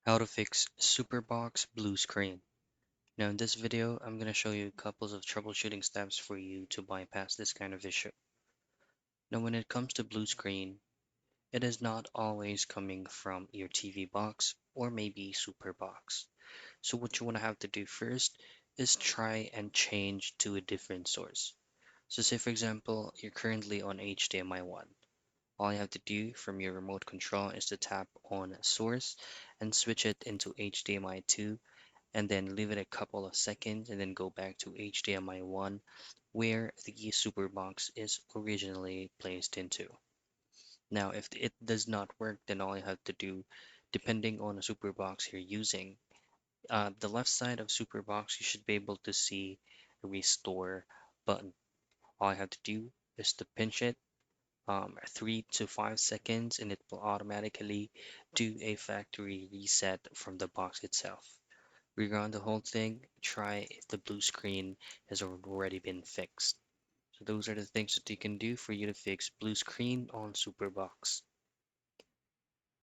How to fix Superbox blue screen. Now in this video, I'm going to show you a couple of troubleshooting steps for you to bypass this kind of issue. Now when it comes to blue screen, it is not always coming from your TV box or maybe Superbox. So what you want to have to do first is try and change to a different source. So say for example, you're currently on HDMI 1. All you have to do from your remote control is to tap on source and switch it into HDMI 2 and then leave it a couple of seconds and then go back to HDMI 1 where the Superbox is originally placed into. Now, if it does not work, then all you have to do, depending on the Superbox you're using, the left side of Superbox, you should be able to see a restore button. All you have to do is to pinch it 3 to 5 seconds and it will automatically do a factory reset from the box itself. Rerun the whole thing, try if the blue screen has already been fixed. So those are the things that you can do for you to fix blue screen on Superbox.